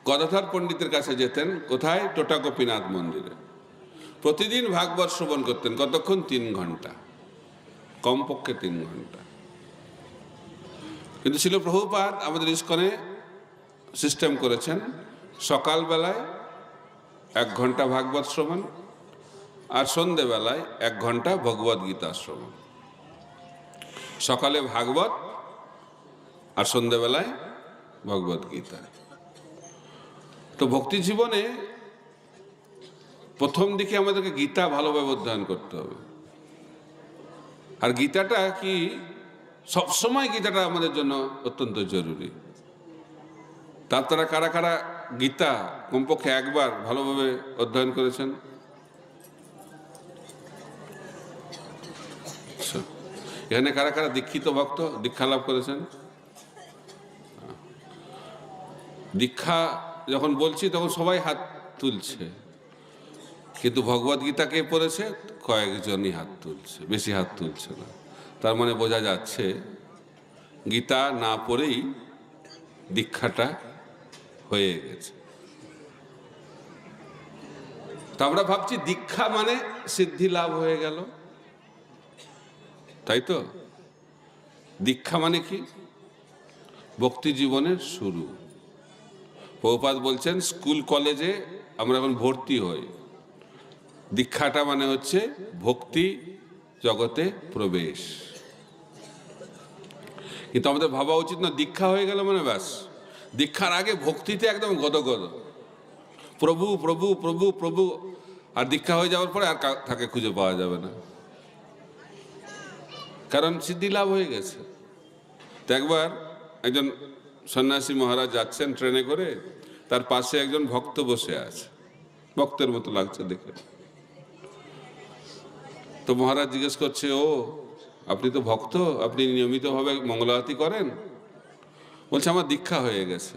গদাধর পণ্ডিতের কাছে যেতেন। কোথায়? টোটা গোপীনাথ মন্দিরে। প্রতিদিন ভাগবত শ্রবণ করতেন। কতক্ষণ? 3 ঘন্টা, কমপক্ষে 3 ঘন্টা। কিন্তু ছিল প্রভুপাদ আমাদের ইস্কনে সিস্টেম করেছেন, সকালবেলায় 1 ঘন্টা ভাগবত শ্রবণ, আর সন্ধেবেলায় 1 ঘন্টা ভগবদ গীতা শ্রবণ। সকালে ভাগবত আর সন্ধেবেলায় ভগবদ গীতা। তো ভক্তি জীবনে প্রথম দিকে আমাদেরকে গীতা ভালোভাবে অধ্যয়ন করতে হবে। আর গীতাটা কি সবসময় গীতাটা আমাদের জন্য অত্যন্ত জরুরি। তারা কারা কারা গীতা কমপক্ষে একবার ভালোভাবে অধ্যয়ন করেছেন? এখানে কারা কারা দীক্ষিত ভক্ত, দীক্ষা লাভ করেছেন? দীক্ষা যখন বলছি তখন সবাই হাত তুলছে, কিন্তু ভগবদ গীতা কে পড়েছে? কয়েকজনই হাত তুলছে, বেশি হাত তুলছে না। তার মানে বোঝা যাচ্ছে গীতা না পড়েই দীক্ষাটা হয়ে গেছে। তো আমরা ভাবছি দীক্ষা মানে সিদ্ধি লাভ হয়ে গেল, তাই তো? দীক্ষা মানে কি? ভক্তি জীবনের শুরু। প্রভুপাদ বলছেন স্কুল কলেজে আমরা এখন ভর্তি হই, দীক্ষাটা মানে হচ্ছে ভক্তি জগতে প্রবেশ। কিন্তু আমাদের ভাবা উচিত না দীক্ষা হয়ে গেল মানে ব্যাস। দীক্ষার আগে ভক্তিতে একদম গদগদ, প্রভু প্রভু প্রভু প্রভু, আর দীক্ষা হয়ে যাওয়ার পরে আর তাকে খুঁজে পাওয়া যাবে না, কারণ সিদ্ধি লাভ হয়ে গেছে। তো একবার একজন সন্ন্যাসী মহারাজ যাচ্ছেন ট্রেনে করে, তার পাশে একজন ভক্ত বসে আছে, ভক্তের মতো লাগছে দেখে। তো মহারাজ জিজ্ঞেস করছে, ও আপনি তো ভক্ত, আপনি নিয়মিতভাবে মঙ্গল আরতি করেন? বলছে আমার দীক্ষা হয়ে গেছে।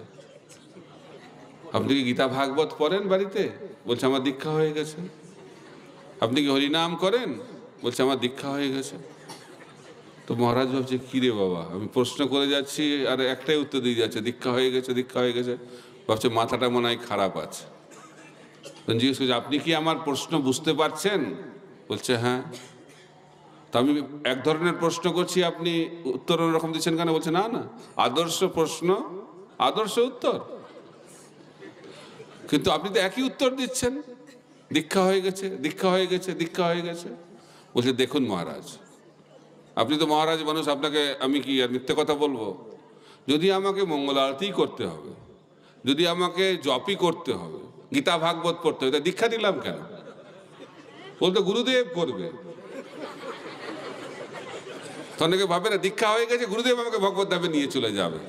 আপনি কি গীতা ভাগবত পড়েন বাড়িতে? বলছে আমার দীক্ষা হয়ে গেছে। আপনি কি হরিনাম করেন? বলছে আমার দীক্ষা হয়ে গেছে। তো মহারাজ ভাবছে কি রে বাবা, আমি প্রশ্ন করে যাচ্ছি আর একটাই উত্তর দিয়ে যাচ্ছে, দীক্ষা হয়ে গেছে, দীক্ষা হয়ে গেছে। ভাবছে মাথাটা মনে হয় খারাপ আছে। জিজ্ঞেস করছে আপনি কি আমার প্রশ্ন বুঝতে পারছেন? বলছে হ্যাঁ। তো আমি এক ধরনের প্রশ্ন করছি, আপনি উত্তর অন্যরকম দিচ্ছেন কেন? বলছে না না, আদর্শ প্রশ্ন আদর্শ উত্তর, কিন্তু আপনি তো একই উত্তর দিচ্ছেন, দীক্ষা হয়ে গেছে, দীক্ষা হয়ে গেছে, দীক্ষা হয়ে গেছে। বলছে দেখুন মহারাজ, আপনি তো মহারাজ মানুষ, আপনাকে আমি কি আর মিথ্যে কথা বলবো? যদি আমাকে মঙ্গল আরতি করতে হবে, যদি আমাকে জপই করতে হবে, গীতা ভাগবত পড়তে হবে, দীক্ষা দিলাম কেন? বলতে গুরুদেব করবে। অনেকে ভাবে না দীক্ষা হয়ে গেছে, গুরুদেব আমাকে ভগবত ধামে নিয়ে চলে যাবে।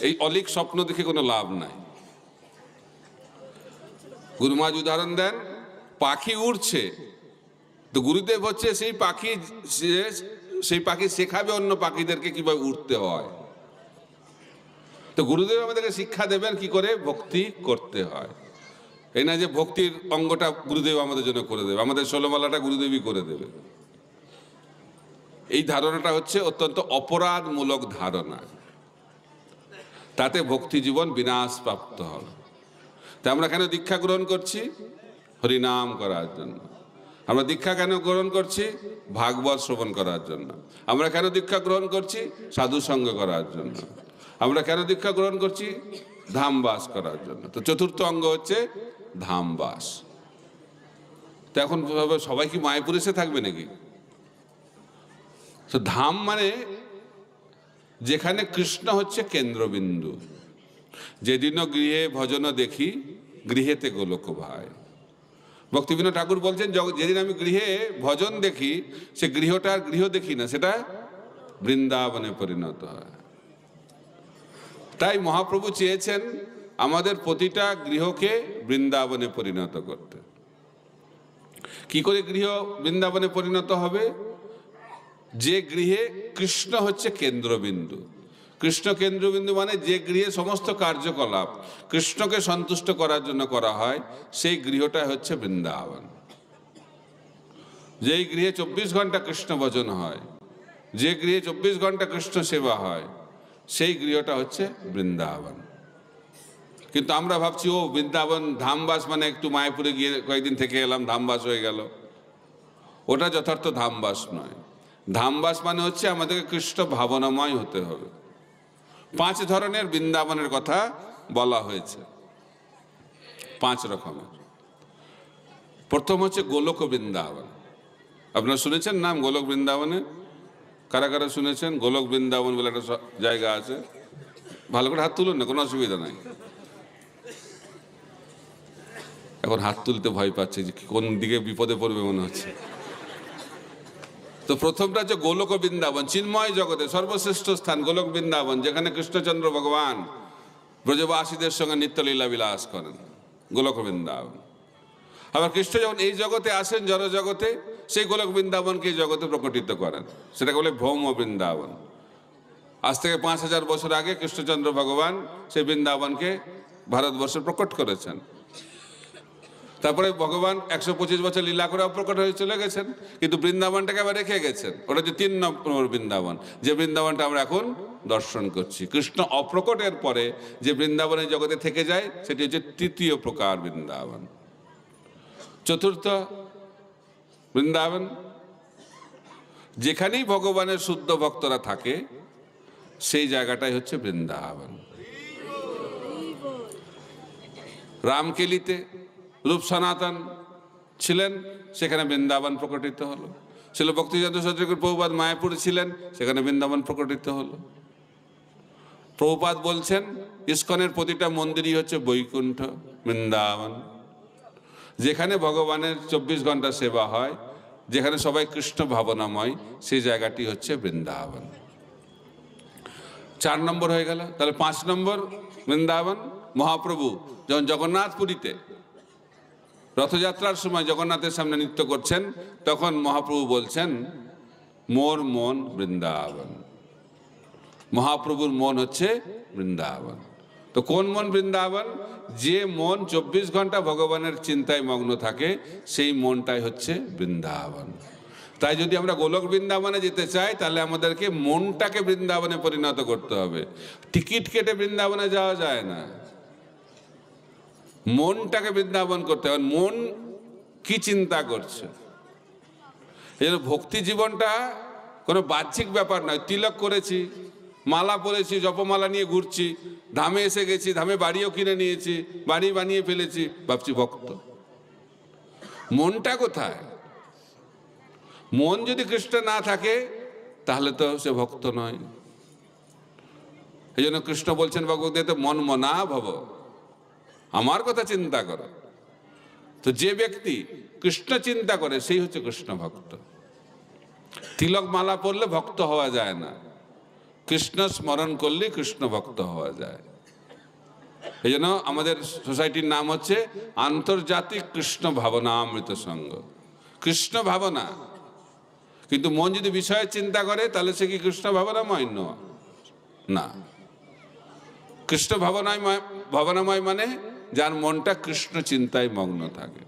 এই অলিক স্বপ্ন দেখে কোনো লাভ নাই। গুরুমাজ উদাহরণ দেন, পাখি উড়ছে, তো গুরুদেব হচ্ছে সেই পাখি, সেই পাখি শেখাবে অন্য পাখিদেরকে কিভাবে উঠতে হয়। তো গুরুদেব আমাদেরকে শিক্ষা দেবেন কি করে ভক্তি করতে হয়। এই না যে ভক্তির অঙ্গটা গুরুদেব আমাদের জন্য করে দেবে, আমাদের ষোলমালাটা গুরুদেবই করে দেবে। এই ধারণাটা হচ্ছে অত্যন্ত অপরাধমূলক ধারণা, তাতে ভক্তি জীবন বিনাশপ্রাপ্ত হবে। তা আমরা কেন দীক্ষা গ্রহণ করছি? হরিনাম করার জন্য। আমরা দীক্ষা কেন গ্রহণ করছি? ভাগবত শ্রবণ করার জন্য। আমরা কেন দীক্ষা গ্রহণ করছি? সাধু সঙ্গ করার জন্য। আমরা কেন দীক্ষা গ্রহণ করছি? ধামবাস করার জন্য। তো চতুর্থ অঙ্গ হচ্ছে ধামবাস। তো এখন সবাই কি মায়াপুর এসে থাকবে নাকি? তো ধাম মানে যেখানে কৃষ্ণ হচ্ছে কেন্দ্রবিন্দু। যেদিনও গৃহে ভজন দেখি, গৃহেতে গোলক ভাই। ভক্তিবিনোদ ঠাকুর বলছেন, যেদিন আমি গৃহে ভজন দেখি, সে গৃহটা আর গৃহ দেখি না, সেটা বৃন্দাবনে পরিণত হয়। তাই মহাপ্রভু চেয়েছেন আমাদের প্রতিটা গৃহকে বৃন্দাবনে পরিণত করতে। কি করে গৃহ বৃন্দাবনে পরিণত হবে? যে গৃহে কৃষ্ণ হচ্ছে কেন্দ্রবিন্দু। কৃষ্ণ কেন্দ্রবিন্দু মানে যে গৃহে সমস্ত কার্যকলাপ কৃষ্ণকে সন্তুষ্ট করার জন্য করা হয়, সেই গৃহটা হচ্ছে বৃন্দাবন। যেই গৃহে 24 ঘন্টা কৃষ্ণ ভজন হয়, যে গৃহে 24 ঘন্টা কৃষ্ণ সেবা হয়, সেই গৃহটা হচ্ছে বৃন্দাবন। কিন্তু আমরা ভাবছি ও বৃন্দাবন ধামবাস মানে একটু মায়াপুরে গিয়ে কয়েকদিন থেকে এলাম, ধামবাস হয়ে গেল। ওটা যথার্থ ধামবাস নয়। ধামবাস মানে হচ্ছে আমাদেরকে কৃষ্ণ ভাবনাময় হতে হবে। 5 ধরনের বৃন্দাবনের কথা বলা হয়েছে, 5 রকমের। প্রথম হচ্ছে গোলক বৃন্দাবন। আপনারা শুনেছেন নাম গোলক বৃন্দাবনে? কারা কারা শুনেছেন? গোলক বৃন্দাবন বলে একটা জায়গা আছে। ভালো করে হাত তুলুন না, কোনো অসুবিধা নাই। এখন হাত তুলতে ভয় পাচ্ছে যে কোন দিকে বিপদে পড়বে মনে হচ্ছে। তো প্রথমটা হচ্ছে গোলক বৃন্দাবন, চিন্ময় জগতে সর্বশ্রেষ্ঠ স্থান গোলক বৃন্দাবন, যেখানে কৃষ্ণচন্দ্র ভগবান ব্রজবাসীদের সঙ্গে নিত্যলীলা বিলাস করেন, গোলক বৃন্দাবন। আবার কৃষ্ণ যখন এই জগতে আসেন, জড় জগতে, সেই গোলক বৃন্দাবনকে এই জগতে প্রকটিত করেন, সেটাকে বলে ভৌম বৃন্দাবন। আজ থেকে 5000 বছর আগে কৃষ্ণচন্দ্র ভগবান সেই বৃন্দাবনকে ভারতবর্ষে প্রকট করেছেন। তারপরে ভগবান 125 বছর লীলা করে অপ্রকট হয়ে চলে গেছেন, কিন্তু বৃন্দাবনটাকে আবার রেখে গেছেন। ওটা হচ্ছে 3 নম্বর বৃন্দাবন, যে বৃন্দাবনটা আমরা এখন দর্শন করছি। কৃষ্ণ অপ্রকটের পরে যে বৃন্দাবনের জগতে থেকে যায়, সেটি হচ্ছে তৃতীয় প্রকার বৃন্দাবন। চতুর্থ বৃন্দাবন, যেখানেই ভগবানের শুদ্ধ ভক্তরা থাকে, সেই জায়গাটাই হচ্ছে বৃন্দাবন। রামকেলিতে রূপ সনাতন ছিলেন, সেখানে বৃন্দাবন প্রকটিত হলো। ছিল ভক্তিচন্দ্র সদরিকুর প্রভুপাদ মায়াপুর ছিলেন, সেখানে বৃন্দাবন প্রকটিত হলো। প্রভুপাদ বলছেন ইস্কনের প্রতিটা মন্দিরই হচ্ছে বৈকুণ্ঠ, বৃন্দাবন। যেখানে ভগবানের 24 ঘন্টা সেবা হয়, যেখানে সবাই কৃষ্ণ ভাবনাময়, সেই জায়গাটি হচ্ছে বৃন্দাবন। 4 নম্বর হয়ে গেল। তাহলে 5 নম্বর বৃন্দাবন মহাপ্রভু যখন জগন্নাথপুরীতে রথযাত্রার সময় জগন্নাথের সামনে নৃত্য করছেন, তখন মহাপ্রভু বলছেন মোর মন বৃন্দাবন। মহাপ্রভুর মন হচ্ছে বৃন্দাবন। তো কোন মন বৃন্দাবন? যে মন 24 ঘন্টা ভগবানের চিন্তায় মগ্ন থাকে, সেই মনটাই হচ্ছে বৃন্দাবন। তাই যদি আমরা গোলক বৃন্দাবনে যেতে চাই, তাহলে আমাদেরকে মনটাকে বৃন্দাবনে পরিণত করতে হবে। টিকিট কেটে বৃন্দাবনে যাওয়া যায় না, মনটাকে বৃন্দাবন করতে হবে। মন কি চিন্তা করছে? এই জন্য ভক্তি জীবনটা কোনো বাহ্যিক ব্যাপার নয়। তিলক করেছি, মালা পরেছি, জপমালা নিয়ে ঘুরছি, ধামে এসে গেছি, ধামে বাড়িও কিনে নিয়েছি, বাড়ি বানিয়ে ফেলেছি, ভাবছি ভক্ত। মনটা কোথায়? মন যদি কৃষ্ণ না থাকে, তাহলে তো সে ভক্ত নয়। এই জন্য কৃষ্ণ বলছেন ভগবদ্গীতাতে, মন মনা ভব, আমার কথা চিন্তা করো। তো যে ব্যক্তি কৃষ্ণ চিন্তা করে, সেই হচ্ছে কৃষ্ণ ভক্ত। তিলক মালা পরলে ভক্ত হওয়া যায় না, কৃষ্ণ স্মরণ করলে কৃষ্ণ ভক্ত হওয়া যায়। এই জন্য আমাদের সোসাইটির নাম হচ্ছে আন্তর্জাতিক কৃষ্ণ ভাবনামৃত সংঘ। কৃষ্ণ ভাবনা, কিন্তু মন যদি বিষয়ের চিন্তা করে, তাহলে সে কি কৃষ্ণ ভাবনাময়? না। কৃষ্ণ ভাবনাময় মানে যার মনটা কৃষ্ণ চিন্তায় মগ্ন থাকে।